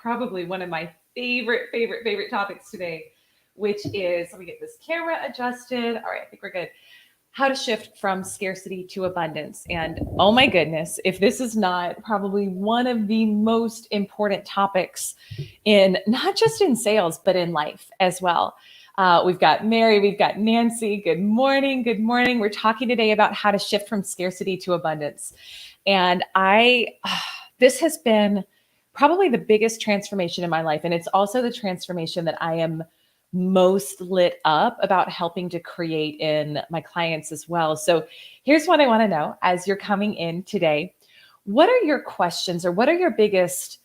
probably one of my favorite topics today, which is, let me get this camera adjusted. All right, I think we're good. How to shift from scarcity to abundance. And oh my goodness, if this is not probably one of the most important topics in not just in sales, but in life as well. We've got Mary, we've got Nancy. Good morning. Good morning. We're talking today about how to shift from scarcity to abundance. And this has been probably the biggest transformation in my life. And it's also the transformation that I am most lit up about helping to create in my clients as well. So here's what I want to know as you're coming in today. What are your questions, or what are your biggest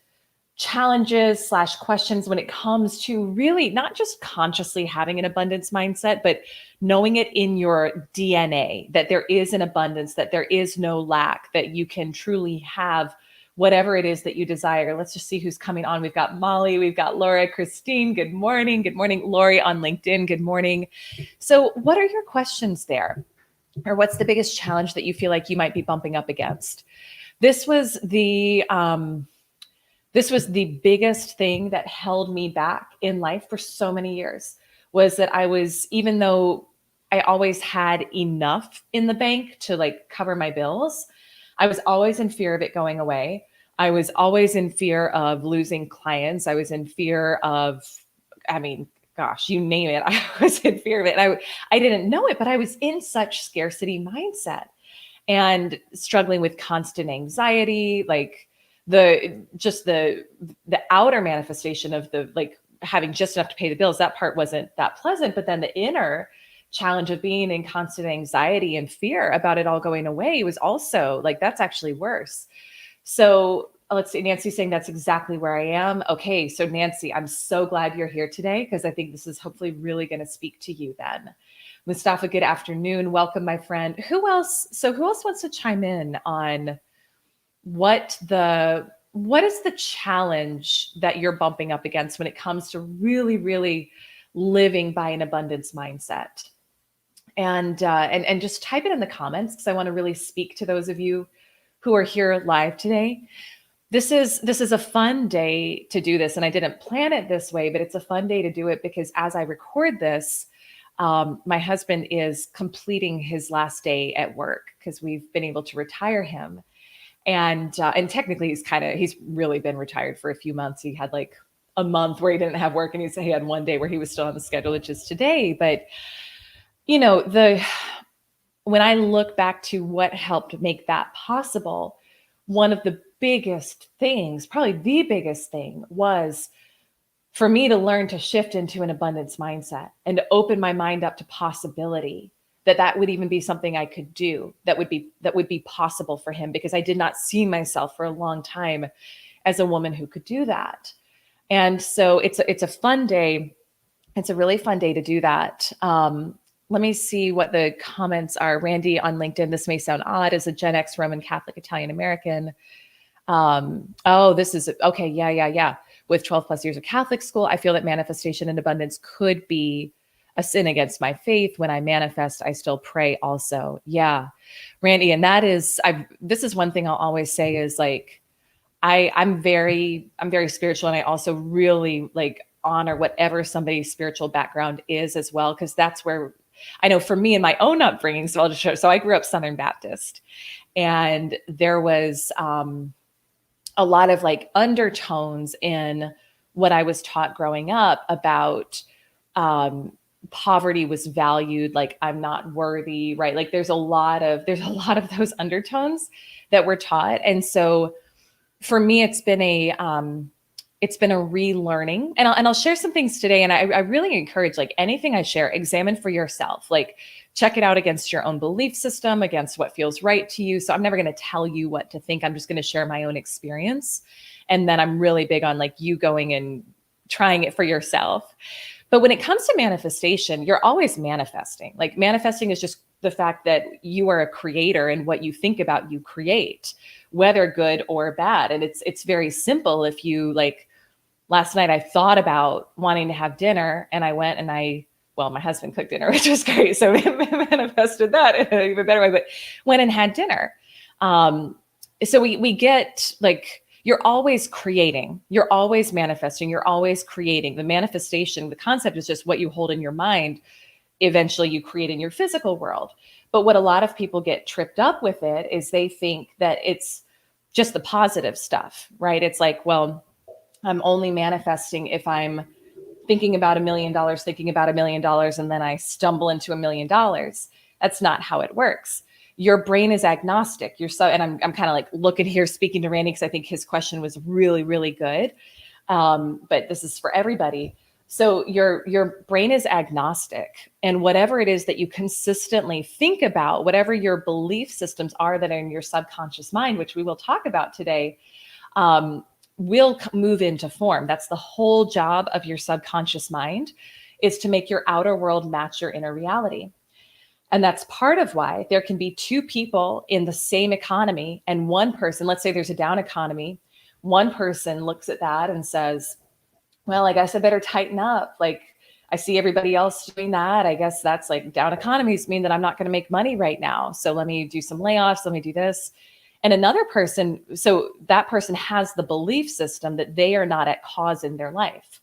challenges / questions when it comes to really not just consciously having an abundance mindset, but knowing it in your DNA, that there is an abundance, that there is no lack, that you can truly have whatever it is that you desire. Let's just see who's coming on. We've got Molly, we've got Laura, Christine. Good morning. Good morning. Lori on LinkedIn. Good morning. So what are your questions there? Or what's the biggest challenge that you feel like you might be bumping up against? This was the biggest thing that held me back in life for so many years, was that even though I always had enough in the bank to like cover my bills, I was always in fear of it going away. I was always in fear of losing clients. I was in fear of, gosh, you name it. I was in fear of it. I didn't know it, but I was in such scarcity mindset and struggling with constant anxiety, like the outer manifestation of the like having just enough to pay the bills. That part wasn't that pleasant, but then the inner challenge of being in constant anxiety and fear about it all going away was also like, that's actually worse. So let's see, Nancy's saying that's exactly where I am. Okay. So Nancy, I'm so glad you're here today, because I think this is hopefully really going to speak to you then. Mustafa, good afternoon. Welcome, my friend. Who else wants to chime in on what is the challenge that you're bumping up against when it comes to really, really living by an abundance mindset? And just type it in the comments, because I want to really speak to those of you who are here live today. This is a fun day to do this, and I didn't plan it this way, but it's a fun day to do it because as I record this, my husband is completing his last day at work because we've been able to retire him, and technically he's really been retired for a few months. He had like a month where he didn't have work, and he had one day where he was still on the schedule, which is today, but. When I look back to what helped make that possible, one of the biggest things, probably the biggest thing, was for me to learn to shift into an abundance mindset and to open my mind up to possibility, that would even be something I could do, that would be possible for him, because I did not see myself for a long time as a woman who could do that. And so it's a fun day. It's a really fun day to do that. Let me see what the comments are. Randy on LinkedIn, this may sound odd as a Gen X Roman Catholic Italian American. This is, okay, yeah. With 12 plus years of Catholic school, I feel that manifestation and abundance could be a sin against my faith. When I manifest, I still pray also. Yeah, Randy, and this is one thing I'll always say is like, I'm very spiritual, and I also really like honor whatever somebody's spiritual background is as well, because that's where I know for me in my own upbringing. So I'll just show. So I grew up Southern Baptist, and there was a lot of like undertones in what I was taught growing up about poverty was valued, like I'm not worthy, right? Like there's a lot of those undertones that we're taught, and so for me, it's been a relearning, and I'll share some things today. And I really encourage, like anything I share, examine for yourself, like check it out against your own belief system, against what feels right to you. So I'm never going to tell you what to think. I'm just going to share my own experience. And then I'm really big on like you going and trying it for yourself. But when it comes to manifestation, you're always manifesting. Like manifesting is just the fact that you are a creator, and what you think about, you create, whether good or bad. And it's very simple. If you like, last night I thought about wanting to have dinner, and I went and my husband cooked dinner, which was great. So we manifested that in an even better way, but went and had dinner. So we get like, you're always creating, you're always manifesting, you're always creating. The manifestation, the concept is just what you hold in your mind, eventually you create in your physical world. But what a lot of people get tripped up with it is they think that it's just the positive stuff, right? It's like, well, I'm only manifesting if I'm thinking about $1 million, thinking about $1 million, and then I stumble into $1 million. That's not how it works. Your brain is agnostic. And I'm kind of like looking here, speaking to Randy, because I think his question was really, really good. But this is for everybody. So your brain is agnostic, and whatever it is that you consistently think about, whatever your belief systems are that are in your subconscious mind, which we will talk about today, will move into form. That's the whole job of your subconscious mind, is to make your outer world match your inner reality. And that's part of why there can be two people in the same economy, and one person, let's say there's a down economy, one person looks at that and says, well, I guess I better tighten up. Like, I see everybody else doing that. I guess that's like, down economies mean that I'm not going to make money right now. So let me do some layoffs. Let me do this. And another person, so that person has the belief system that they are not at cause in their life.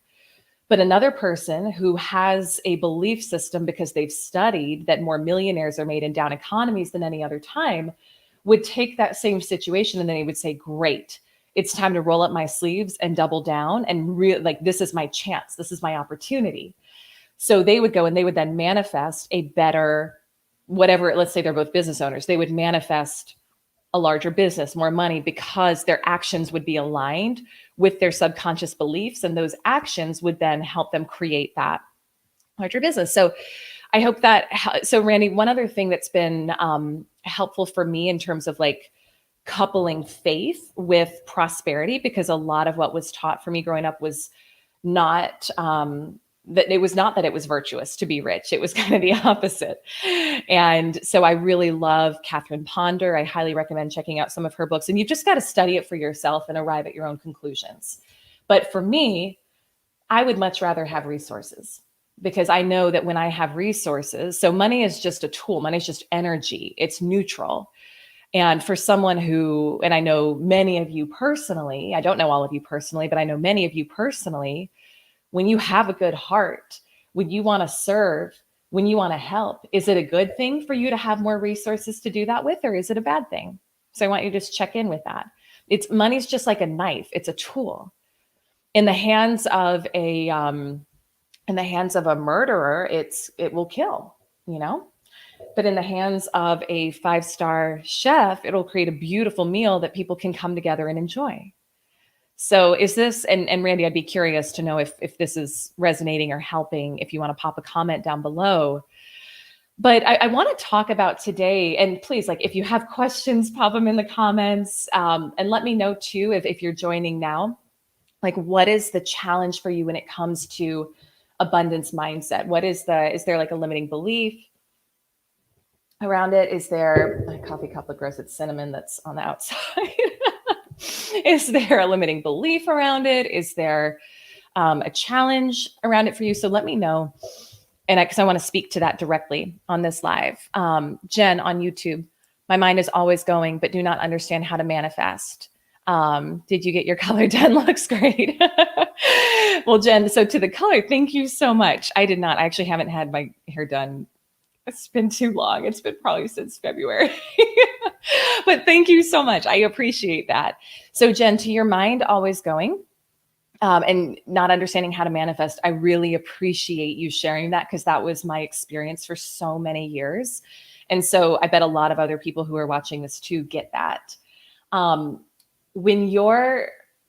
But another person who has a belief system, because they've studied that more millionaires are made in down economies than any other time, would take that same situation and then he would say, great, it's time to roll up my sleeves and double down and like, this is my chance. This is my opportunity. So they would go and they would then manifest a better, whatever, let's say they're both business owners, they would manifest a larger business, more money, because their actions would be aligned with their subconscious beliefs. And those actions would then help them create that larger business. So I hope that, so Randy, one other thing that's been helpful for me in terms of like coupling faith with prosperity, because a lot of what was taught for me growing up was not, that it was not that it was virtuous to be rich. It was kind of the opposite. And so I really love Catherine Ponder. I highly recommend checking out some of her books, and you've just got to study it for yourself and arrive at your own conclusions. But for me, I would much rather have resources, because I know that when I have resources, so money is just a tool, money is just energy, it's neutral. And for someone who, and I know many of you personally, I don't know all of you personally, but I know many of you personally, when you have a good heart, when you want to serve, when you want to help, is it a good thing for you to have more resources to do that with, or is it a bad thing? So I want you to just check in with that. Money's just like a knife. It's a tool. In the hands of a murderer, it will kill, you know? But in the hands of a 5-star chef, it'll create a beautiful meal that people can come together and enjoy. So is this, and Randy, I'd be curious to know if this is resonating or helping, if you want to pop a comment down below. But I want to talk about today, and please, like, if you have questions, pop them in the comments, and let me know too, if you're joining now, like, what is the challenge for you when it comes to abundance mindset? Is there like a limiting belief around it? Is there a coffee cup of gross, it's cinnamon that's on the outside? Is there a limiting belief around it? Is there a challenge around it for you? So let me know. And because I want to speak to that directly on this live. Jen on YouTube, my mind is always going, but do not understand how to manifest. Did you get your color done? Looks great. Well, Jen, so to the color, thank you so much. I did not. I actually haven't had my hair done. It's been too long. It's been probably since February. But thank you so much. I appreciate that. So Jen, to your mind always going, and not understanding how to manifest, I really appreciate you sharing that, because that was my experience for so many years. And so I bet a lot of other people who are watching this too get that.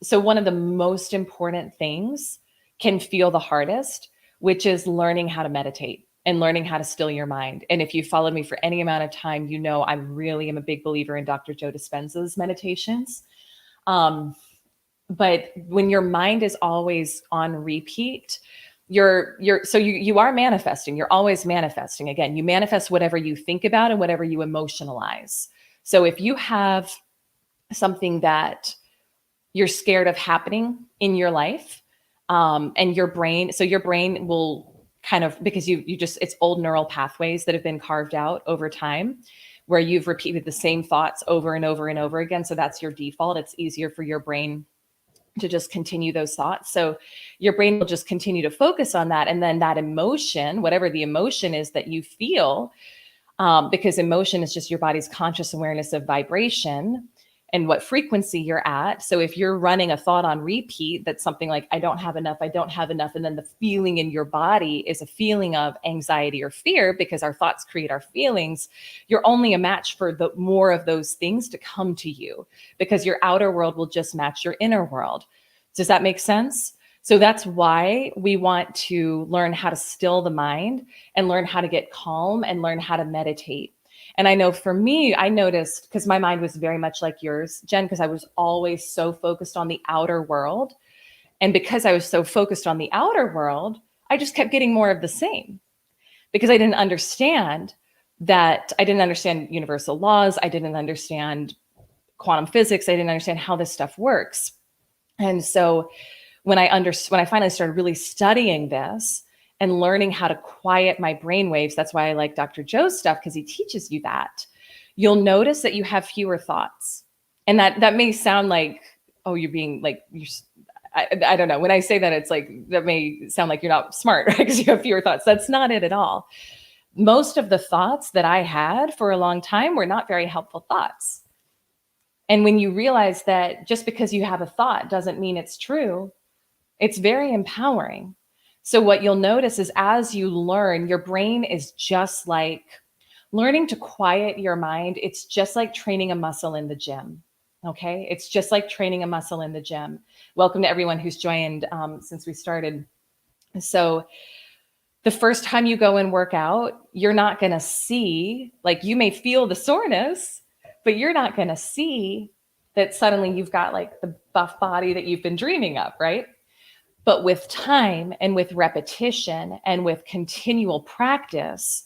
So one of the most important things can feel the hardest, which is learning how to meditate and learning how to still your mind. And if you followed me for any amount of time, you know I really am a big believer in Dr. Joe Dispenza's meditations. But when your mind is always on repeat, you are manifesting. You're always manifesting. Again, you manifest whatever you think about and whatever you emotionalize. So if you have something that you're scared of happening in your life, and your brain will kind of, because it's old neural pathways that have been carved out over time. where you've repeated the same thoughts over and over and over again. So that's your default. It's easier for your brain to just continue those thoughts. So your brain will just continue to focus on that. And then that emotion, whatever the emotion is that you feel, because emotion is just your body's conscious awareness of vibration and what frequency you're at. So if you're running a thought on repeat, that's something like, I don't have enough, I don't have enough. And then the feeling in your body is a feeling of anxiety or fear, because our thoughts create our feelings. You're only a match for the more of those things to come to you, because your outer world will just match your inner world. Does that make sense? So that's why we want to learn how to still the mind and learn how to get calm and learn how to meditate. And I know for me, I noticed, because my mind was very much like yours, Jen, because I was always so focused on the outer world. And because I was so focused on the outer world, I just kept getting more of the same, because I didn't understand universal laws. I didn't understand quantum physics. I didn't understand how this stuff works. And so when I finally started really studying this and learning how to quiet my brain waves, that's why I like Dr. Joe's stuff, because he teaches you that. You'll notice that you have fewer thoughts. And that may sound like, oh, you're being like, I don't know. When I say that, it's like, that may sound like you're not smart, right? Because you have fewer thoughts. That's not it at all. Most of the thoughts that I had for a long time were not very helpful thoughts. And when you realize that just because you have a thought doesn't mean it's true, it's very empowering. So what you'll notice is, as you learn, your brain is just like learning to quiet your mind. It's just like training a muscle in the gym. Okay. It's just like training a muscle in the gym. Welcome to everyone who's joined since we started. So the first time you go and work out, you're not going to see, like, you may feel the soreness, but you're not going to see that suddenly you've got like the buff body that you've been dreaming of, right? But with time and with repetition and with continual practice,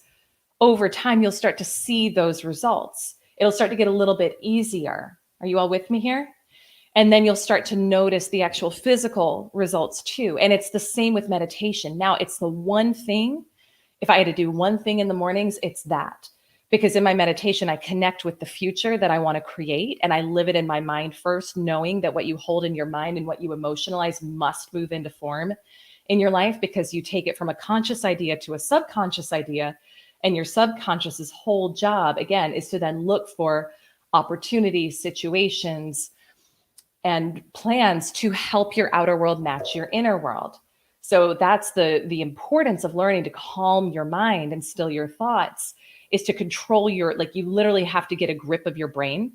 over time, you'll start to see those results. It'll start to get a little bit easier. Are you all with me here? And then you'll start to notice the actual physical results too. And it's the same with meditation. Now, it's the one thing, if I had to do one thing in the mornings, it's that. Because in my meditation, I connect with the future that I want to create, and I live it in my mind first, knowing that what you hold in your mind and what you emotionalize must move into form in your life, because you take it from a conscious idea to a subconscious idea. And your subconscious's whole job, again, is to then look for opportunities, situations, and plans to help your outer world match your inner world. So that's the importance of learning to calm your mind and still your thoughts, is to control your, like, you literally have to get a grip of your brain,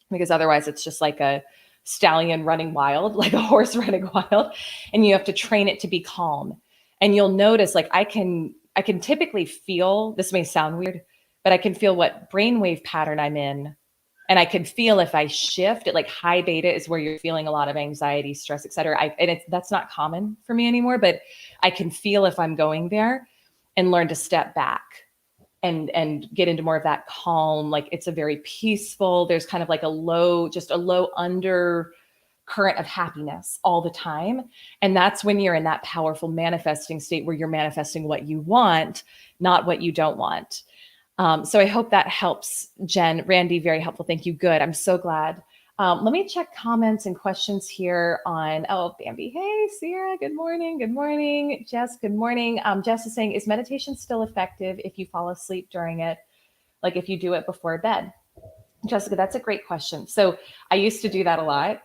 because otherwise it's just like a stallion running wild, like a horse running wild, and you have to train it to be calm. And you'll notice, like, I can typically feel, this may sound weird, but I can feel what brainwave pattern I'm in. And I can feel if I shift it, like high beta is where you're feeling a lot of anxiety, stress, et cetera. That's not common for me anymore, but I can feel if I'm going there, and learn to step back and get into more of that calm. Like, it's a very peaceful, there's kind of like a low under current of happiness all the time. And that's when you're in that powerful manifesting state, where you're manifesting what you want, not what you don't want. So I hope that helps, Jen. Randy, very helpful. Thank you. Good. I'm so glad. Let me check comments and questions here on, Bambi. Hey, Sierra, good morning. Good morning. Jess, good morning. Jess is saying, is meditation still effective if you fall asleep during it? Like if you do it before bed? Jessica, that's a great question. So I used to do that a lot.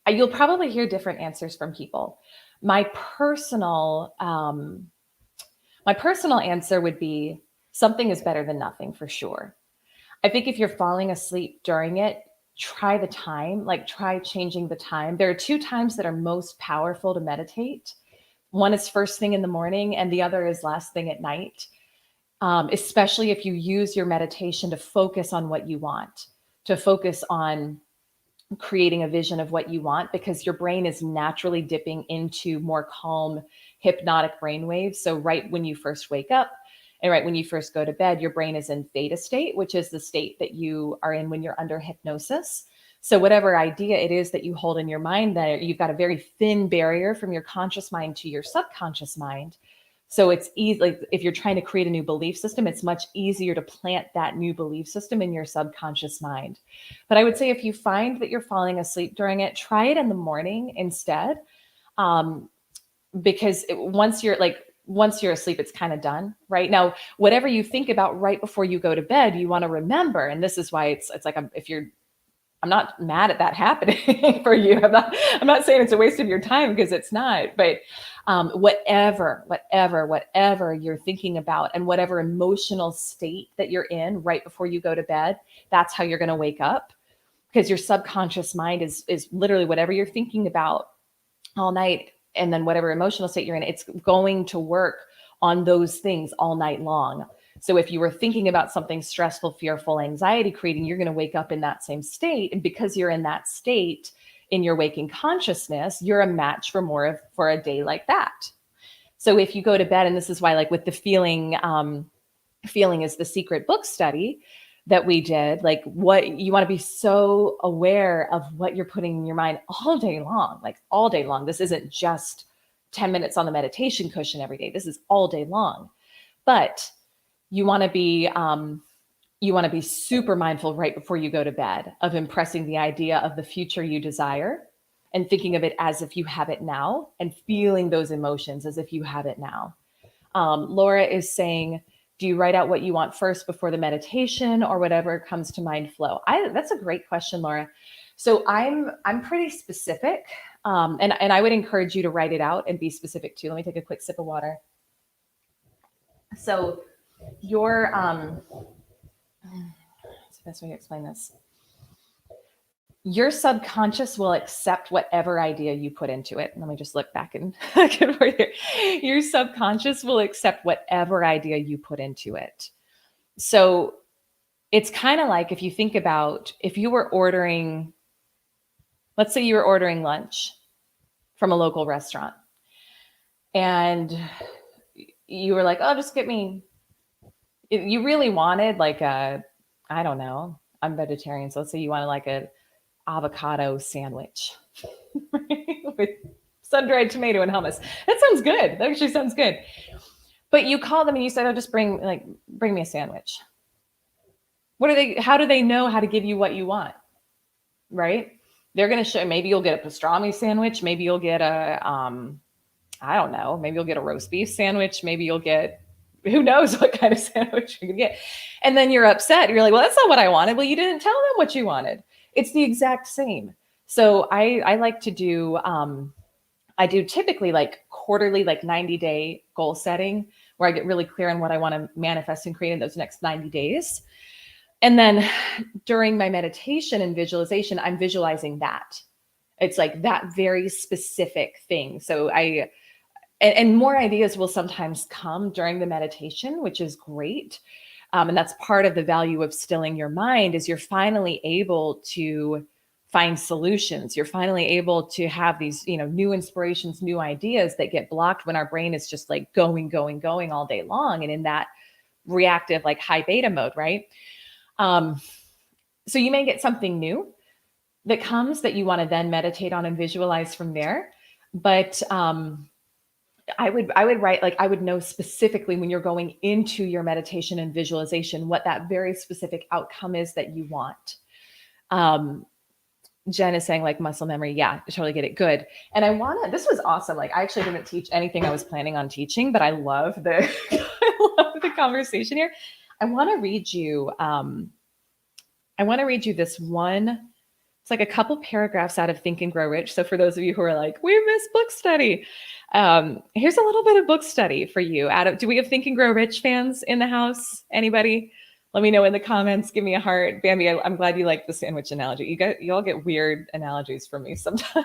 You'll probably hear different answers from people. My personal answer would be, something is better than nothing, for sure. I think if you're falling asleep during it, try the time, like try changing the time. There are two times that are most powerful to meditate. One is first thing in the morning, and the other is last thing at night. Especially if you use your meditation to focus on what you want, to focus on creating a vision of what you want, because your brain is naturally dipping into more calm, hypnotic brain waves. So right when you first wake up and right when you first go to bed, your brain is in theta state, which is the state that you are in when you're under hypnosis. So whatever idea it is that you hold in your mind, that you've got a very thin barrier from your conscious mind to your subconscious mind. So it's easy, like if you're trying to create a new belief system, it's much easier to plant that new belief system in your subconscious mind. But I would say if you find that you're falling asleep during it, try it in the morning instead. Um, because once you're asleep, it's kind of done, right? Now, whatever you think about right before you go to bed, you want to remember. And this is why it's like, I'm not mad at that happening for you. I'm not saying it's a waste of your time, because it's not, but whatever you're thinking about and whatever emotional state that you're in right before you go to bed, that's how you're going to wake up, because your subconscious mind is literally whatever you're thinking about all night. And then whatever emotional state you're in, it's going to work on those things all night long. So if you were thinking about something stressful, fearful, anxiety creating, you're going to wake up in that same state. And because you're in that state in your waking consciousness, you're a match for a day like that. So if you go to bed, and this is why, like with the feeling is the secret book study that we did, like what you want to be so aware of what you're putting in your mind all day long, like all day long. This isn't just 10 minutes on the meditation cushion every day. This is all day long. But you want to be super mindful right before you go to bed of impressing the idea of the future you desire and thinking of it as if you have it now and feeling those emotions as if you have it now. Laura is saying, do you write out what you want first before the meditation, or whatever comes to mind flow? That's a great question, Laura. So I'm pretty specific, and I would encourage you to write it out and be specific too. Let me take a quick sip of water. So your what's the best way to explain this? Your subconscious will accept whatever idea you put into it. Let me just look back and your subconscious will accept whatever idea you put into it. So it's kind of like if you think about if you were ordering, let's say you were ordering lunch from a local restaurant, and you were like, oh, just get me, you really wanted like I don't know, I'm vegetarian. So let's say you wanted like a avocado sandwich with sun-dried tomato and hummus. That sounds good. That actually sounds good. But you call them and you said, oh, just bring me a sandwich. How do they know how to give you what you want? Right? They're going to show, maybe you'll get a pastrami sandwich. Maybe you'll get I don't know, maybe you'll get a roast beef sandwich. Maybe you'll get, who knows what kind of sandwich you're going to get. And then you're upset. You're like, well, that's not what I wanted. Well, you didn't tell them what you wanted. It's the exact same. So I like to do, I do typically like quarterly, like 90-day goal setting, where I get really clear on what I want to manifest and create in those next 90 days. And then during my meditation and visualization, I'm visualizing that. It's like that very specific thing. So and more ideas will sometimes come during the meditation, which is great. And that's part of the value of stilling your mind, is you're finally able to find solutions. You're finally able to have these, new inspirations, new ideas that get blocked when our brain is just like going all day long. And in that reactive, like high beta mode, right? So you may get something new that comes that you want to then meditate on and visualize from there. But, I would write, like, I would know specifically when you're going into your meditation and visualization, what that very specific outcome is that you want. Jen is saying like muscle memory. Yeah, I totally get it. Good. And this was awesome. Like I actually didn't teach anything I was planning on teaching, but I love the conversation here. I want to read you this one. It's like a couple paragraphs out of Think and Grow Rich. So for those of you who are like, we missed book study, here's a little bit of book study for you. Do we have Think and Grow Rich fans in the house? Anybody? Let me know in the comments. Give me a heart. Bambi, I'm glad you like the sandwich analogy. You all get weird analogies from me sometimes.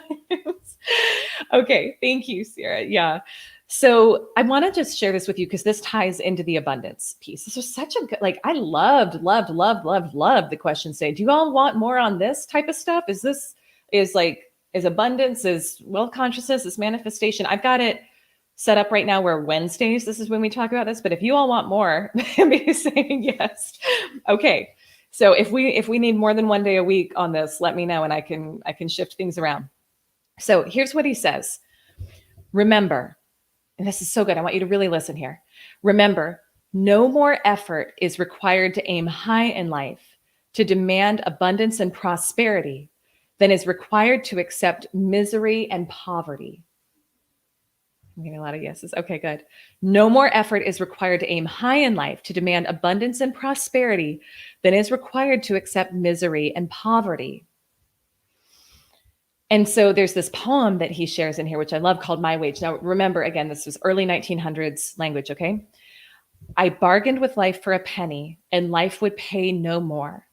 Okay, thank you, Sarah. Yeah. So I want to just share this with you because this ties into the abundance piece. This was such a good, like, I loved the question. Say, do you all want more on this type of stuff? Is abundance, is wealth consciousness, is manifestation? I've got it set up right now where Wednesdays, this is when we talk about this, but if you all want more, be saying yes. Okay. So if we need more than one day a week on this, let me know and I can shift things around. So here's what he says. Remember, And this is so good. I want you to really listen here. Remember, no more effort is required to aim high in life, to demand abundance and prosperity, than is required to accept misery and poverty. I'm getting a lot of yeses. Okay, good. No more effort is required to aim high in life, to demand abundance and prosperity, than is required to accept misery and poverty. And so there's this poem that he shares in here, which I love, called My Wage. Now, remember, again, this was early 1900s language, okay? I bargained with life for a penny, and life would pay no more.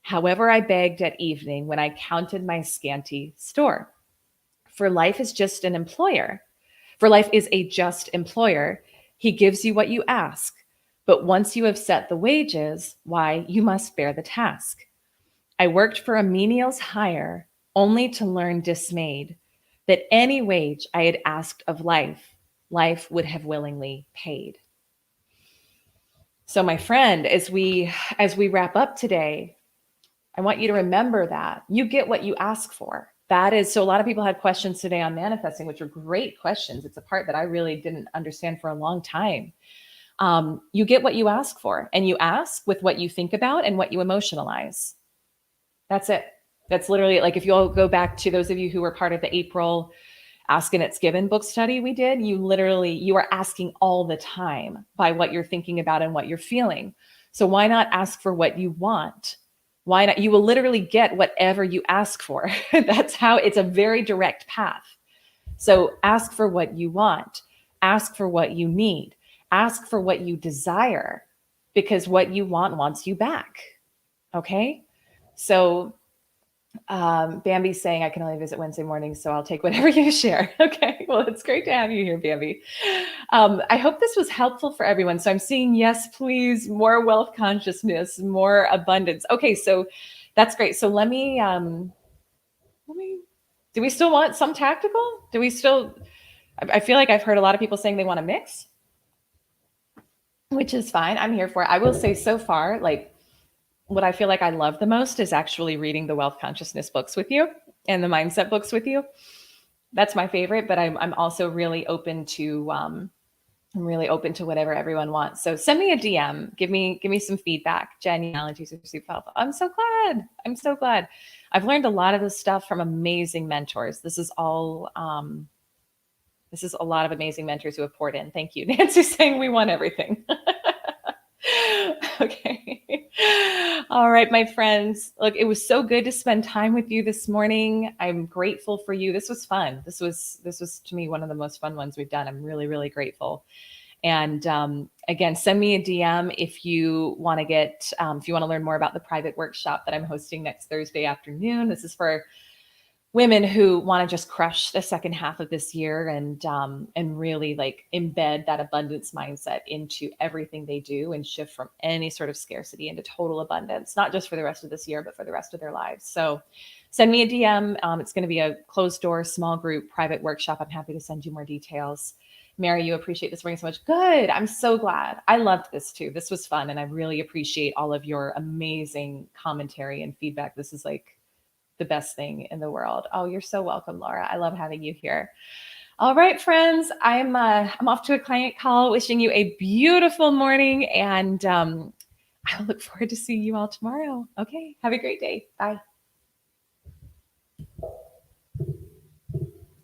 However, I begged at evening when I counted my scanty store. For life is just an employer. For life is a just employer. He gives you what you ask. But once you have set the wages, why, you must bear the task. I worked for a menial's hire, only to learn dismayed that any wage I had asked of life, life would have willingly paid. So my friend, as we wrap up today, I want you to remember that you get what you ask for. That is, so a lot of people had questions today on manifesting, which are great questions. It's a part that I really didn't understand for a long time. You get what you ask for, and you ask with what you think about and what you emotionalize. That's it. That's literally, like, if you'll go back to those of you who were part of the April Ask and It's Given book study we did, you are asking all the time by what you're thinking about and what you're feeling. So why not ask for what you want? Why not? You will literally get whatever you ask for. That's how, it's a very direct path. So ask for what you want. Ask for what you need. Ask for what you desire, because what you want wants you back. Okay? So Bambi's saying, I can only visit Wednesday mornings, so I'll take whatever you share. Okay, well, it's great to have you here, Bambi. I hope this was helpful for everyone. So I'm seeing, yes, please, more wealth consciousness, more abundance. Okay, so that's great. So let me, do we still want some tactical? Do we still, I feel like I've heard a lot of people saying they want to mix, which is fine. I'm here for it. I will say, so far, like, what I feel like I love the most is actually reading the wealth consciousness books with you and the mindset books with you. That's my favorite, but I'm also really open to whatever everyone wants. So send me a DM, give me some feedback. Genealogies are super helpful. I'm so glad. I've learned a lot of this stuff from amazing mentors. This is a lot of amazing mentors who have poured in. Thank you. Nancy's saying we want everything. Okay. All right, my friends. Look, it was so good to spend time with you this morning. I'm grateful for you. This was fun. This was to me one of the most fun ones we've done. I'm really, really grateful. And again, send me a DM if you want to learn more about the private workshop that I'm hosting next Thursday afternoon. This is for women who want to just crush the second half of this year and really, like, embed that abundance mindset into everything they do and shift from any sort of scarcity into total abundance, not just for the rest of this year, but for the rest of their lives. So send me a DM. It's going to be a closed door, small group, private workshop. I'm happy to send you more details. Mary, you appreciate this morning so much. Good. I'm so glad. I loved this too. This was fun. And I really appreciate all of your amazing commentary and feedback. This is like the best thing in the world. Oh, you're so welcome, Laura. I love having you here. All right, friends, I'm off to a client call, wishing you a beautiful morning, and I look forward to seeing you all tomorrow. Okay, have a great day. Bye.